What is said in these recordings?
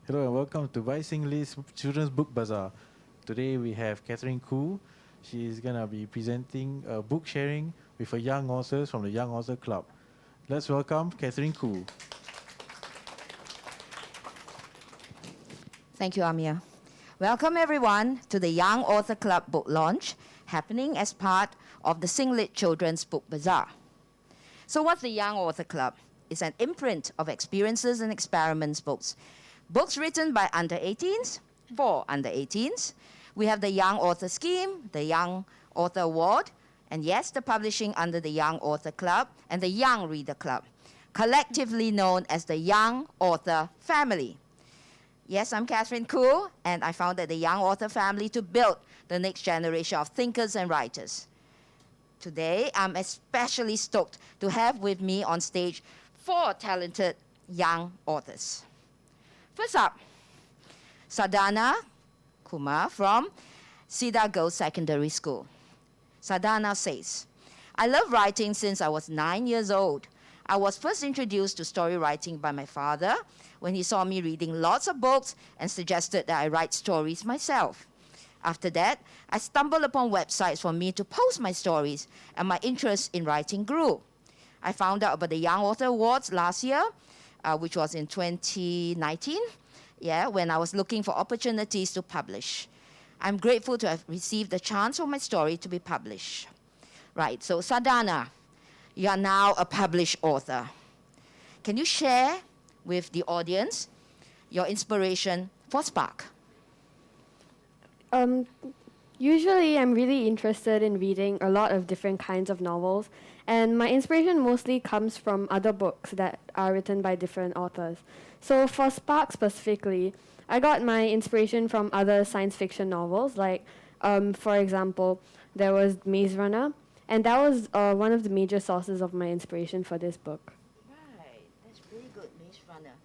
Hello and welcome to Bai Sing Lee's Children's Book Bazaar. Today we have Catherine Khoo. She is going to be presenting a book sharing with a young authors from the Young Author Club. Let's welcome Catherine Khoo. Thank you, Amir. Welcome everyone to the Young Author Club book launch happening as part of the Singlit Children's Book Bazaar. So what's the Young Author Club? It's an imprint of experiences and experiments books. Books written by under 18s, for under 18s. We have the Young Author Scheme, the Young Author Award, and yes, the publishing under the Young Author Club and the Young Reader Club, collectively known as the Young Author Family. Yes, I'm Catherine Khoo, and I founded the Young Author Family to build the next generation of thinkers and writers. Today, I'm especially stoked to have with me on stage 4 talented young authors. First up, Sadhana, Kumar from Cedar Girls Secondary School. Sadhana says, I love writing since I was 9 years old. I was first introduced to story writing by my father when he saw me reading lots of books and suggested that I write stories myself. After that, I stumbled upon websites for me to post my stories, and my interest in writing grew. I found out about the Young Author Awards last year, which was in 2019, when I was looking for opportunities to publish. I'm grateful to have received the chance for my story to be published. Right, so Sadhana, you are now a published author. Can you share with the audience your inspiration for Spark? Usually I'm really interested in reading a lot of different kinds of novels, and my inspiration mostly comes from other books that are written by different authors. So for Spark specifically, I got my inspiration from other science fiction novels, like for example, there was Maze Runner, and that was one of the major sources of my inspiration for this book. Right, that's really good, Maze Runner.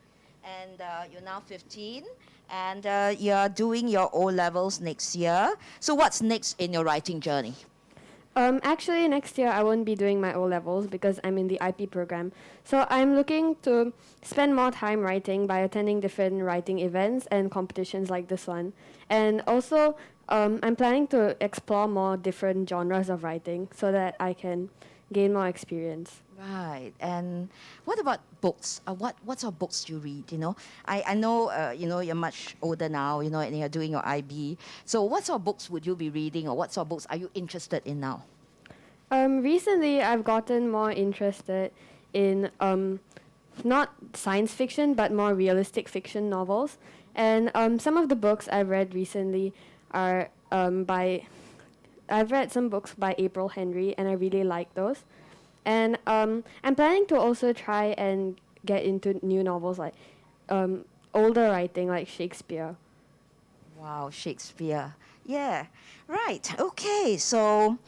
And you're now 15, and you're doing your O-levels next year. So what's next in your writing journey? Actually, next year I won't be doing my O-levels because I'm in the IP program. So I'm looking to spend more time writing by attending different writing events and competitions like this one. And also, I'm planning to explore more different genres of writing so that I can gain more experience. Right, and what about books? What sort of books do you read? I know you're much older now. And you're doing your IB. So what sort of books would you be reading, or what sort of books are you interested in now? Recently, I've gotten more interested in not science fiction but more realistic fiction novels. And some of the books I've read recently are I've read some books by April Henry, and I really like those. And I'm planning to also try and get into new novels like older writing like Shakespeare. Wow, Shakespeare. Yeah, right. Okay, so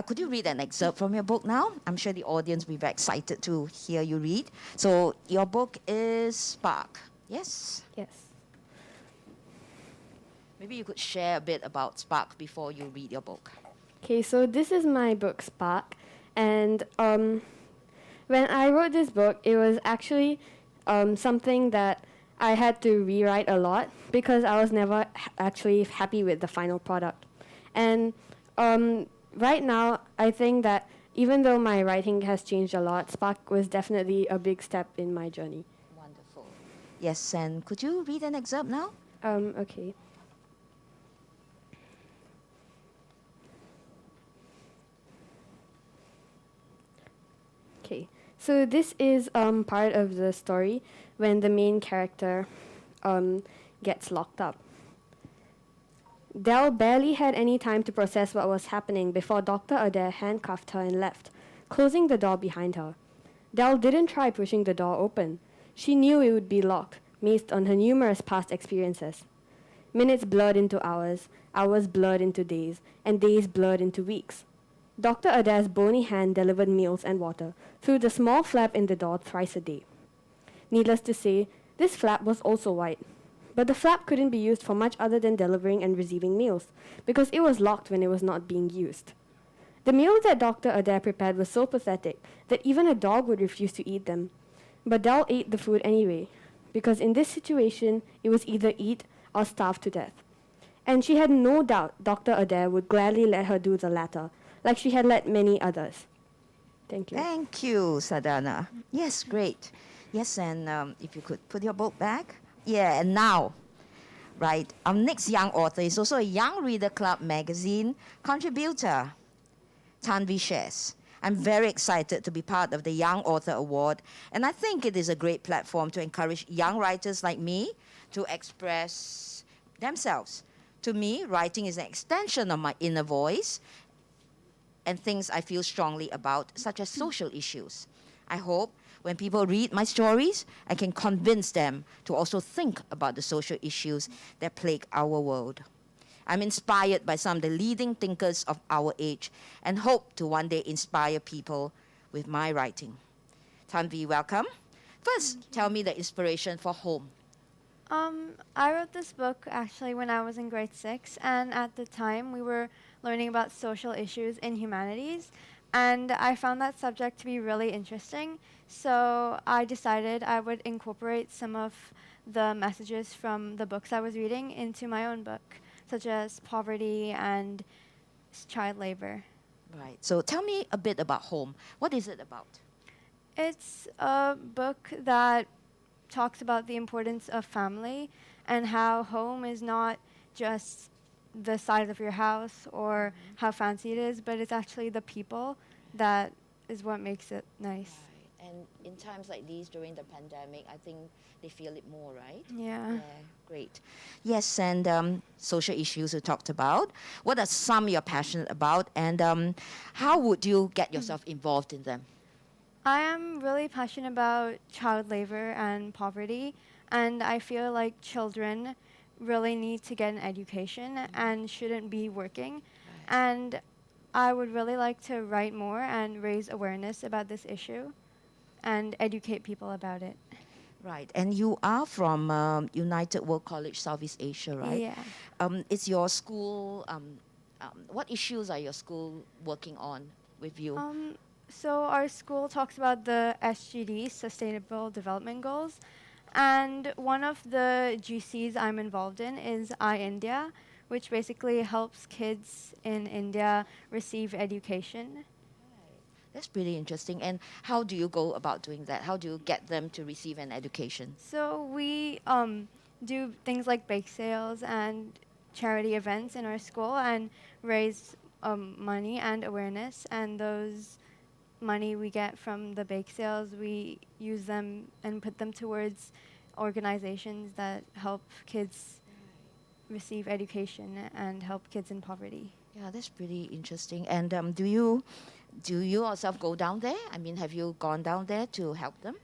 could you read an excerpt from your book now? I'm sure the audience will be very excited to hear you read. So your book is Spark, yes? Yes. Maybe you could share a bit about Spark before you read your book. Okay, so this is my book Spark. And when I wrote this book, it was actually something that I had to rewrite a lot because I was never actually happy with the final product. And right now, I think that even though my writing has changed a lot, Spark was definitely a big step in my journey. Wonderful. Yes, and could you read an excerpt now? Okay. Okay, so this is part of the story when the main character gets locked up. Dell barely had any time to process what was happening before Dr. Adair handcuffed her and left, closing the door behind her. Dell didn't try pushing the door open. She knew it would be locked, based on her numerous past experiences. Minutes blurred into hours, hours blurred into days, and days blurred into weeks. Dr. Adair's bony hand delivered meals and water through the small flap in the door thrice a day. Needless to say, this flap was also white. But the flap couldn't be used for much other than delivering and receiving meals, because it was locked when it was not being used. The meals that Dr. Adair prepared were so pathetic that even a dog would refuse to eat them. But Dell ate the food anyway. because in this situation, it was either eat or starve to death. And she had no doubt Dr. Adair would gladly let her do the latter, like she had let many others. Thank you. Thank you, Sadhana. Yes, great. Yes, and if you could put your book back. Yeah, and now, right, our next young author is also a Young Reader Club magazine contributor, Tanvi shares. I'm very excited to be part of the Young Author Award, and I think it is a great platform to encourage young writers like me to express themselves. To me, writing is an extension of my inner voice and things I feel strongly about, such as social issues. I hope when people read my stories, I can convince them to also think about the social issues that plague our world. I'm inspired by some of the leading thinkers of our age and hope to one day inspire people with my writing. Tanvi, welcome. First, tell me the inspiration for Home. I wrote this book actually when I was in grade 6, and at the time we were learning about social issues in humanities, and I found that subject to be really interesting, so I decided I would incorporate some of the messages from the books I was reading into my own book, such as poverty and child labor. Right. So tell me a bit about Home. What is it about? It's a book that talks about the importance of family and how home is not just the size of your house or how fancy it is, but it's actually the people that is what makes it nice. Right. And in times like these during the pandemic, I think they feel it more, right? Yeah. Great. Yes, and social issues we talked about. What are some you're passionate about, and how would you get yourself involved in them? I am really passionate about child labor and poverty, and I feel like children really need to get an education and shouldn't be working. And I would really like to write more and raise awareness about this issue and educate people about it. Right, and you are from United World College, Southeast Asia, right? Yeah. Is your school, what issues are your school working on with you? So our school talks about the SGD, Sustainable Development Goals, and one of the GCs I'm involved in is iIndia, which basically helps kids in India receive education. That's pretty interesting. And how do you go about doing that? How do you get them to receive an education? So we do things like bake sales and charity events in our school and raise money and awareness, and those money we get from the bake sales, we use them and put them towards organizations that help kids receive education and help kids in poverty. Yeah, that's pretty interesting. And do you yourself go down there? I mean, have you gone down there to help them?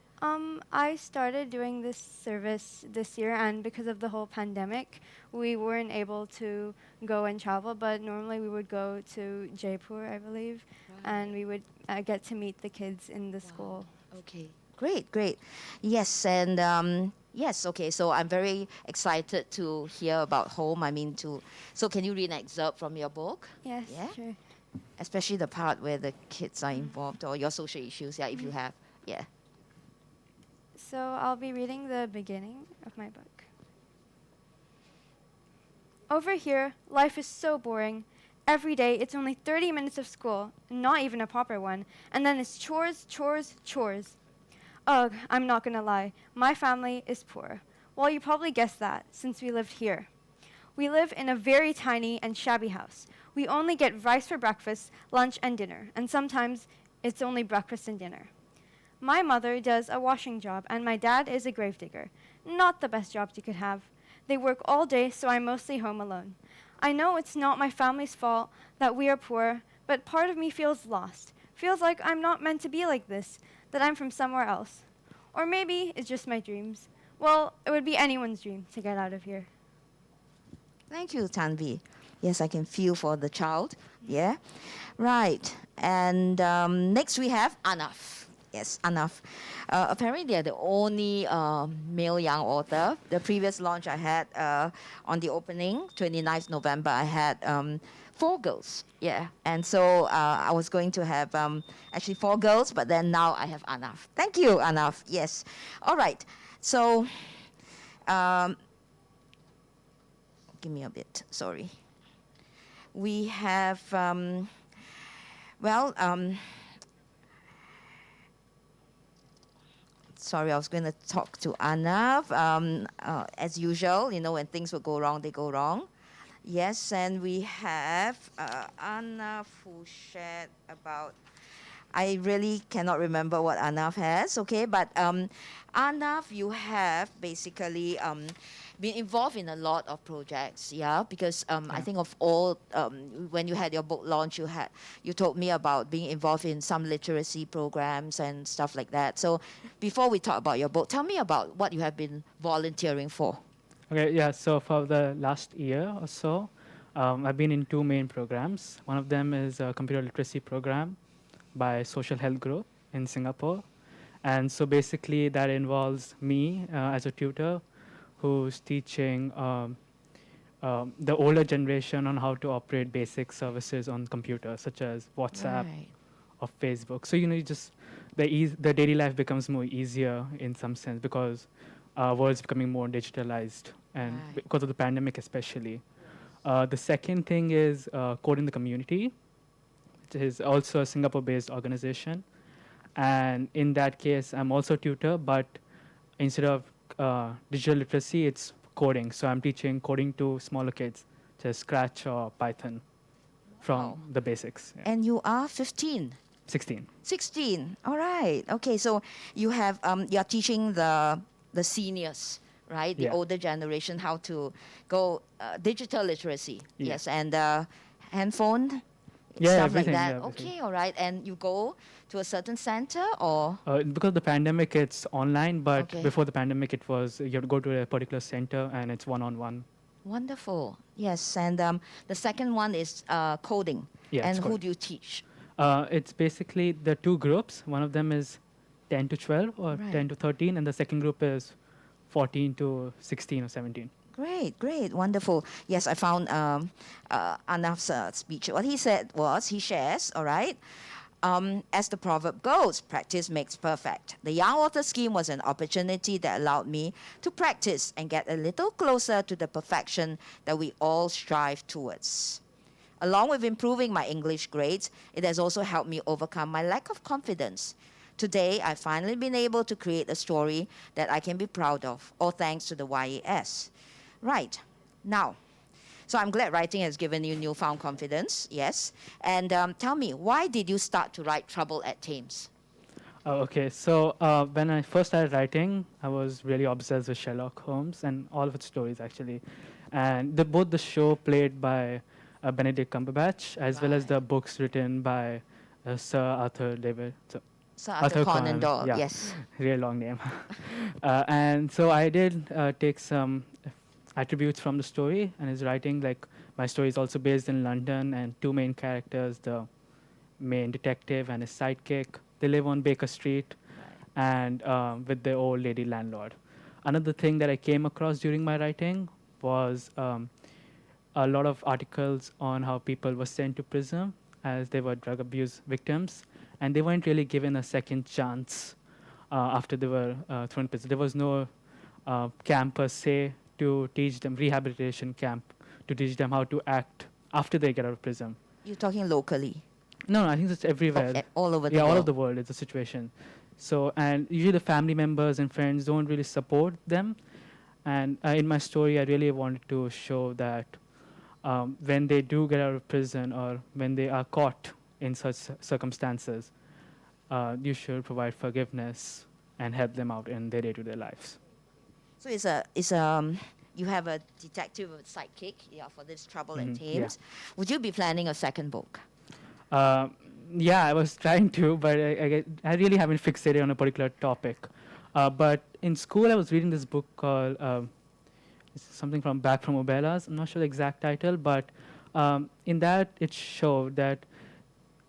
I started doing this service this year, and because of the whole pandemic, we weren't able to go and travel, but normally we would go to Jaipur, I believe, and we would get to meet the kids in the school. Okay, great. Yes, and yes, okay, so I'm very excited to hear about Home. So can you read an excerpt from your book? Yes, Yeah? sure. Especially the part where the kids are involved or your social issues, if you have. Yeah. So I'll be reading the beginning of my book. Over here, life is so boring. Every day, it's only 30 minutes of school, not even a proper one, and then it's chores, chores, chores. Ugh, I'm not gonna lie, my family is poor. Well, you probably guessed that, since we lived here. We live in a very tiny and shabby house. We only get rice for breakfast, lunch, and dinner, and sometimes it's only breakfast and dinner. My mother does a washing job, and my dad is a gravedigger. Not the best jobs you could have. They work all day, so I'm mostly home alone. I know it's not my family's fault that we are poor, but part of me feels lost. Feels like I'm not meant to be like this, that I'm from somewhere else. Or maybe it's just my dreams. Well, it would be anyone's dream to get out of here. Thank you, Tanvi. Yes, I can feel for the child. Yeah. Right. And next we have Arnav. Yes, Arnav. Apparently, they're the only male young author. The previous launch I had on the opening, 29th November, I had 4 girls. Yeah. And so I was going to have actually 4 girls, but then now I have Arnav. Thank you, Arnav. Yes. All right. So, um, give me a bit, sorry. We have, well, sorry, I was going to talk to Arnav. As usual, you know, when things will go wrong, they go wrong. Yes, and we have Arnav who shared about, I really cannot remember what Arnav has, okay, but Arnav, you have basically been involved in a lot of projects, yeah, because I think of all, when you had your book launch, you told me about being involved in some literacy programs and stuff like that. So before we talk about your book, tell me about what you have been volunteering for. Okay, yeah, so for the last year or so, I've been in two main programs. One of them is a computer literacy program by Social Health Group in Singapore. And so basically that involves me as a tutor who's teaching the older generation on how to operate basic services on computers, such as WhatsApp Right. or Facebook. So, you just, the daily life becomes more easier in some sense because world's becoming more digitalized and Right. because of the pandemic especially. The second thing is Code in the Community, which is also a Singapore-based organization. And in that case, I'm also a tutor, but instead of digital literacy, it's coding. So I'm teaching coding to smaller kids, just Scratch or Python from Wow. the basics. Yeah. And you are 15. 16. 16. All right. Okay. So you have you're teaching the seniors, right? The Yeah. older generation how to go digital literacy. Yeah. Yes, and handphone Yeah, stuff like everything, that. yeah, everything. Okay. All right. And you go to a certain center or Because of the pandemic, it's online, but Okay. before the pandemic, it was you have to go to a particular center and it's one-on-one. wonderful. Yes. And the second one is coding. Yeah, and it's who coding. do you teach? It's basically the two groups. One of them is 10 to 12 or Right. 10 to 13, and the second group is 14 to 16 or 17. Great, great, wonderful. Yes, I found Arnav's speech. What he said was, he shares, all right, as the proverb goes, practice makes perfect. The Young Author Scheme was an opportunity that allowed me to practice and get a little closer to the perfection that we all strive towards. Along with improving my English grades, it has also helped me overcome my lack of confidence. Today, I've finally been able to create a story that I can be proud of, all thanks to the YAS. Right. Now, so I'm glad writing has given you newfound confidence, yes. And tell me, why did you start to write Trouble at Thames? Okay, so when I first started writing, I was really obsessed with Sherlock Holmes and all of its stories, actually. And both the show played by Benedict Cumberbatch, as well as Right. the books written by Sir Arthur David. Sir Arthur Conan Doyle, yeah, yes. really long name. And so I did take some attributes from the story and his writing. Like my story is also based in London, and two main characters, the main detective and his sidekick, they live on Baker Street and with the old lady landlord. Another thing that I came across during my writing was a lot of articles on how people were sent to prison as they were drug abuse victims, and they weren't really given a second chance after they were thrown in prison. There was no camp per se to teach them, rehabilitation camp, to teach them how to act after they get out of prison. You're talking locally, No, I think it's everywhere. all over the Yeah, world. all of the world is the situation. So, and usually the family members and friends don't really support them. And in my story, I really wanted to show that when they do get out of prison or when they are caught in such circumstances, you should provide forgiveness and help them out in their day-to-day lives. So you have a detective with sidekick, yeah, for this Trouble at Mhm, yeah. Thames. Would you be planning a second book? Yeah, I was trying to, but I really haven't fixated on a particular topic. But in school, I was reading this book called something from Back from Obelas. I'm not sure the exact title, but in that it showed that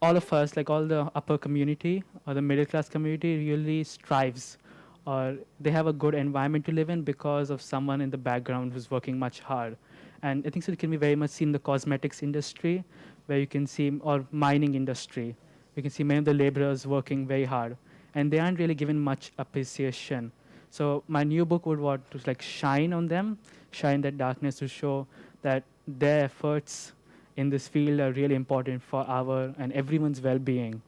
all of us, like all the upper community or the middle class community, really strives or they have a good environment to live in because of someone in the background who's working much hard. And I think so it can be very much seen in the cosmetics industry, where you can see, or mining industry, you can see many of the laborers working very hard, and they aren't really given much appreciation. So my new book would want to like shine on them, shine that darkness to show that their efforts in this field are really important for our and everyone's well-being.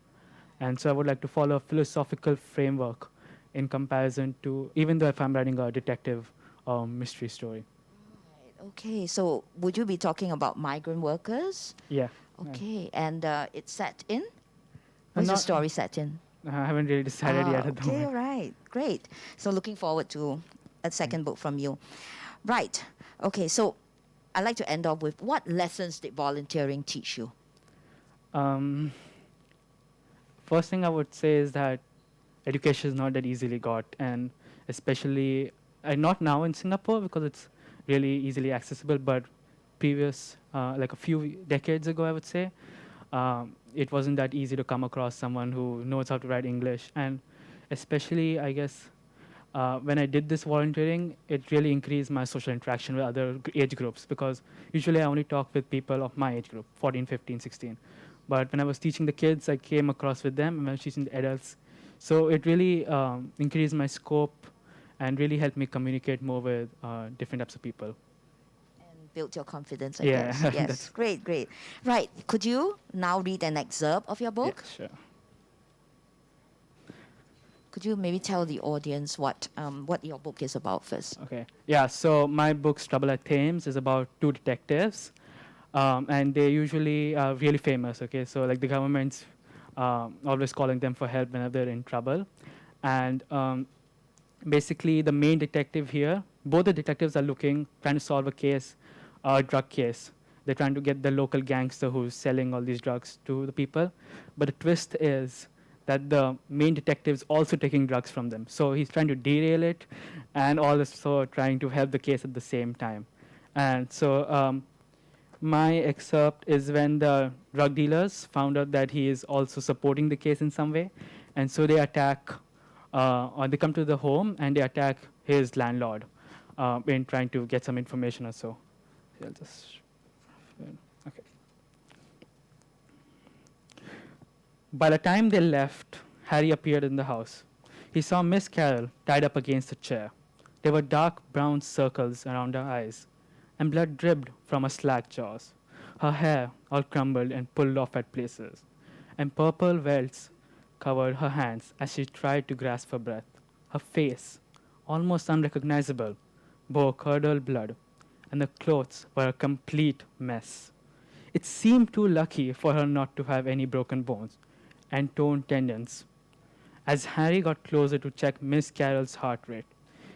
And so I would like to follow a philosophical framework in comparison to, even though if I'm writing a detective or mystery story. Okay, so would you be talking about migrant workers? Yeah. Okay, and it's set in? I'm Where's the not- story set in? I haven't really decided yet at the Okay, moment. right, great. So looking forward to a second book from you. Right, okay, so I'd like to end off with what lessons did volunteering teach you? Um, First thing I would say is that education is not that easily got, and especially not now in Singapore because it's really easily accessible, but previous, like a few decades ago, I would say, it wasn't that easy to come across someone who knows how to write English. And especially, I guess, when I did this volunteering, it really increased my social interaction with other age groups because usually I only talk with people of my age group, 14, 15, 16. But when I was teaching the kids, I came across with them, and when I was teaching the adults. So it really increased my scope and really helped me communicate more with different types of people. And built your confidence, I Yeah, guess. Yes, that's- great, great. Right, could you now read an excerpt of your book? Yeah, sure. Could you maybe tell the audience what your book is about first? Okay. Yeah, so my book's Trouble at Thames is about two detectives, and they usually are really famous, okay? So, like, the government's always calling them for help whenever they're in trouble. And basically, the main detective here, both the detectives are trying to solve a case, a drug case. They're trying to get the local gangster who's selling all these drugs to the people. But the twist is that the main detective is also taking drugs from them. So he's trying to derail it and also trying to help the case at the same time. And so my excerpt is when the drug dealers found out that he is also supporting the case in some way. And so they attack, or they come to the home and they attack his landlord in trying to get some information or so. I'll just, okay. By the time they left, Harry appeared in the house. He saw Miss Carroll tied up against a chair. There were dark brown circles around her eyes, and blood dripped from her slack jaws. Her hair all crumbled and pulled off at places, and purple welts covered her hands as she tried to grasp for breath. Her face, almost unrecognizable, bore curdled blood, and the clothes were a complete mess. It seemed too lucky for her not to have any broken bones and torn tendons. As Harry got closer to check Miss Carroll's heart rate,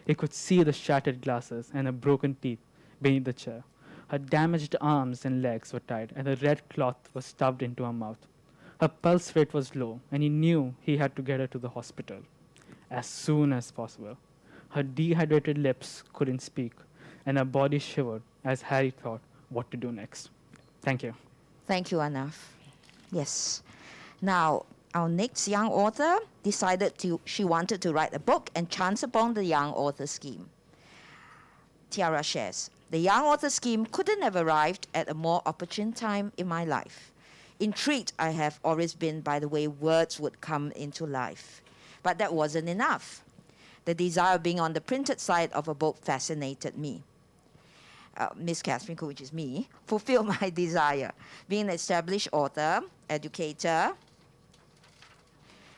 he could see the shattered glasses and her broken teeth beneath the chair. Her damaged arms and legs were tied, and the red cloth was stuffed into her mouth. Her pulse rate was low, and he knew he had to get her to the hospital as soon as possible. Her dehydrated lips couldn't speak, and her body shivered as Harry thought what to do next. Thank you. Thank you, Arnav. Yes. Now, our next young author decided she wanted to write a book and chanced upon the young author scheme. Tiara shares, the young author scheme couldn't have arrived at a more opportune time in my life. Intrigued I have always been by the way words would come into life. But that wasn't enough. The desire of being on the printed side of a book fascinated me. Miss Catherine Koo, which is me, fulfilled my desire. Being an established author, educator,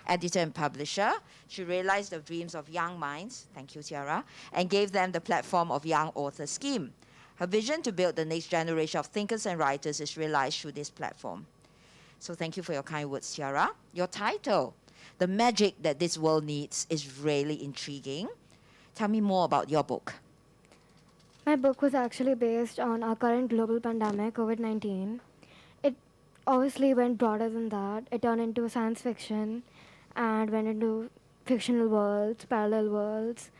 editor and publisher, she realized the dreams of young minds, thank you, Tiara, and gave them the platform of Young Author Scheme. Her vision to build the next generation of thinkers and writers is realized through this platform. So thank you for your kind words, Tiara. Your title, The Magic That This World Needs, is really intriguing. Tell me more about your book. My book was actually based on our current global pandemic, COVID-19. It obviously went broader than that. It turned into science fiction and went into fictional worlds, parallel worlds.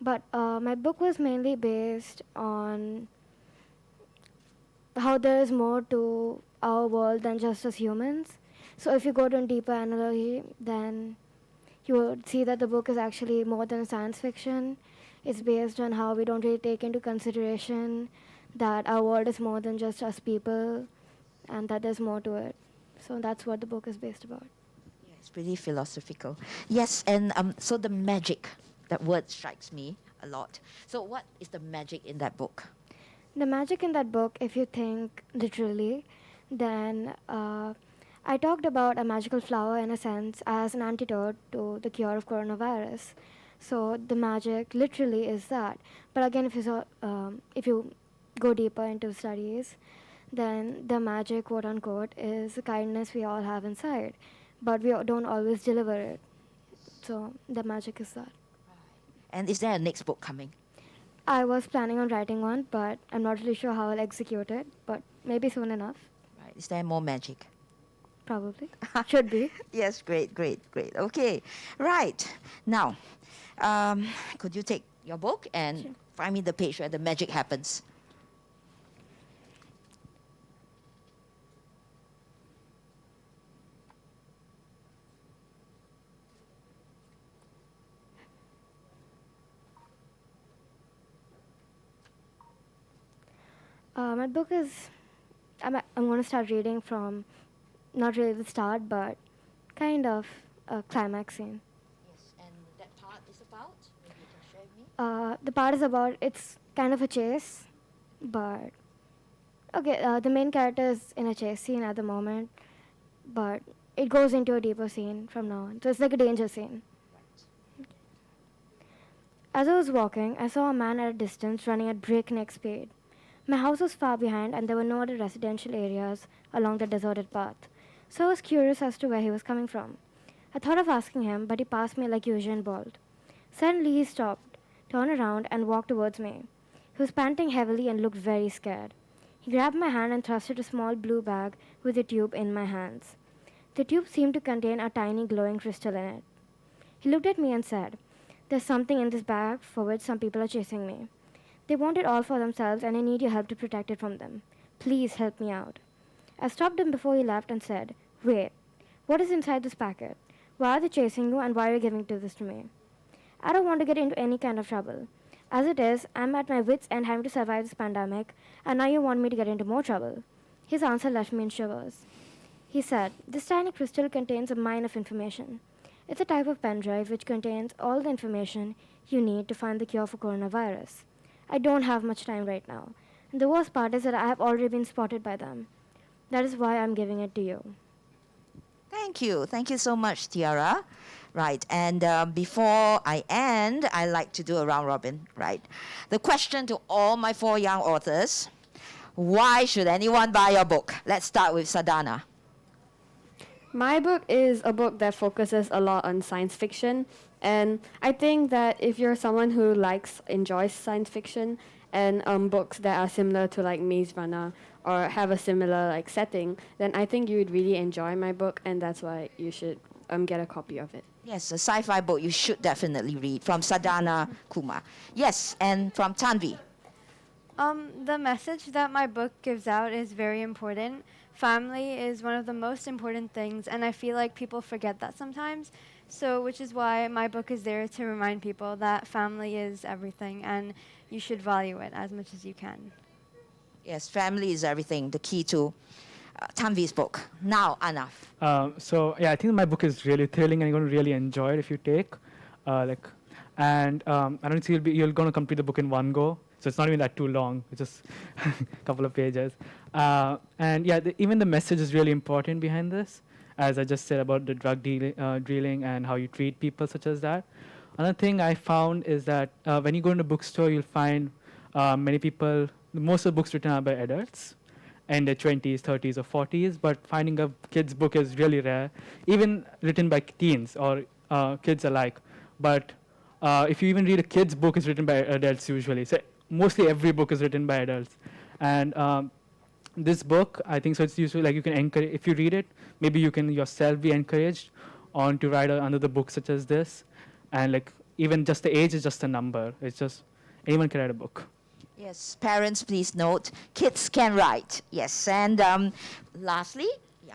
But my book was mainly based on how there is more to our world than just as humans. So if you go to a deeper analogy, then you would see that the book is actually more than science fiction. It's based on how we don't really take into consideration that our world is more than just us people and that there's more to it. So that's what the book is based about. Yeah, it's pretty philosophical. Yes, and so the magic That word strikes me a lot. So what is the magic in that book? The magic in that book, if you think literally, then I talked about a magical flower in a sense as an antidote to the cure of coronavirus. So the magic literally is that. But again, if you go deeper into studies, then the magic, quote unquote, is the kindness we all have inside, but we don't always deliver it. So the magic is that. And is there a next book coming? I was planning on writing one, but I'm not really sure how I'll execute it, but maybe soon enough. Right. Is there more magic? Probably. Should be. Yes, great. Okay, right. Now, could you take your book and Sure. find me the page where the magic happens? My book is. I'm going to start reading from not really the start, but kind of a climax scene. Yes, and that part is about? Maybe you can share with me. The part is about it's kind of a chase, but okay. The main character is in a chase scene at the moment, but it goes into a deeper scene from now on. So it's like a danger scene. As I was walking, I saw a man at a distance running at breakneck speed. My house was far behind, and there were no other residential areas along the deserted path. So I was curious as to where he was coming from. I thought of asking him, but he passed me like Usain Bolt. Suddenly he stopped, turned around, and walked towards me. He was panting heavily and looked very scared. He grabbed my hand and thrusted a small blue bag with a tube in my hands. The tube seemed to contain a tiny glowing crystal in it. He looked at me and said, "There's something in this bag for which some people are chasing me. They want it all for themselves, and I need your help to protect it from them. Please help me out." I stopped him before he left and said, "Wait, what is inside this packet? Why are they chasing you, and why are you giving this to me?" I don't want to get into any kind of trouble. As it is, I'm at my wits' end having to survive this pandemic, and now you want me to get into more trouble. His answer left me in shivers. He said, "This tiny crystal contains a mine of information. It's a type of pen drive which contains all the information you need to find the cure for coronavirus. I don't have much time right now. And the worst part is that I have already been spotted by them. That is why I'm giving it to you." Thank you. Thank you so much, Tiara. Right, and before I end, I like to do a round robin, right? The question to all my 4 young authors, why should anyone buy your book? Let's start with Sadhana. My book is a book that focuses a lot on science fiction, and I think that if you're someone who enjoys science fiction and books that are similar to like Maze Runner or have a similar setting, then I think you would really enjoy my book, and that's why you should get a copy of it. Yes, a sci-fi book you should definitely read from Sadhana Kumar. Yes, and from Tanvi. The message that my book gives out is very important. Family is one of the most important things, and I feel like people forget that sometimes. So, which is why my book is there to remind people that family is everything, and you should value it as much as you can. Yes, family is everything, the key to Tanvi's book. Now, Arnav. I think my book is really thrilling, and you're going to really enjoy it if you take. I don't think you're going to complete the book in one go. So it's not even that too long. It's just a couple of pages. Even the message is really important behind this, as I just said about the drug dealing and how you treat people such as that. Another thing I found is that when you go in a bookstore, you'll find many people, most of the books written are by adults in their 20s, 30s, or 40s, but finding a kid's book is really rare, even written by teens or kids alike. But if you even read a kid's book, it's written by adults usually. So mostly every book is written by adults. And this book, I think, so it's usually like you can encourage, if you read it, maybe you can yourself be encouraged on to write another book such as this. And like even just the age is just a number. It's just anyone can write a book. Yes, parents, please note, kids can write. Yes, and lastly,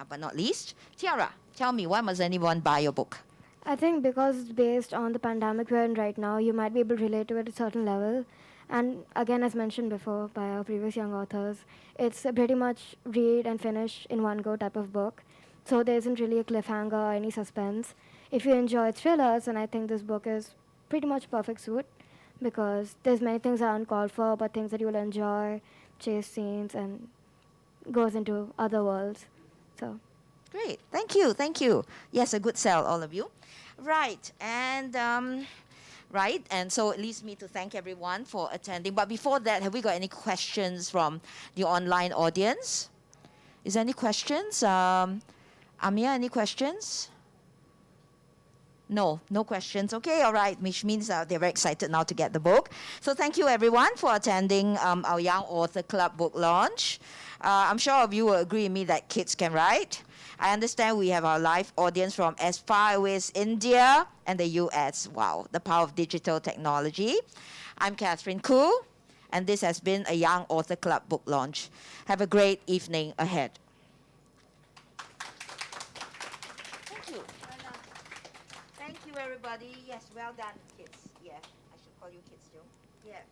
but not least, Tiara, tell me, why must anyone buy your book? I think because it's based on the pandemic we're in right now, you might be able to relate to it at a certain level. And again, as mentioned before by our previous young authors, it's a pretty much read and finish in one go type of book. So there isn't really a cliffhanger or any suspense. If you enjoy thrillers, then I think this book is pretty much perfect suit because there's many things that are uncalled for, but things that you will enjoy, chase scenes, and goes into other worlds. So Great. Thank you. Thank you. Yes, a good sell, all of you. Right. And so it leaves me to thank everyone for attending. But before that, have we got any questions from the online audience? Is there any questions? Amir, any questions? No, no questions. Okay, all right, which means they're very excited now to get the book. So thank you everyone for attending our Young Author Club book launch. I'm sure all of you will agree with me that kids can write. I understand we have our live audience from as far away as India and the US. Wow, the power of digital technology. I'm Catherine Koo, and this has been a Young Author Club book launch. Have a great evening ahead. Thank you. Thank you, everybody. Yes, well done, kids. Yeah, I should call you kids too. Yeah.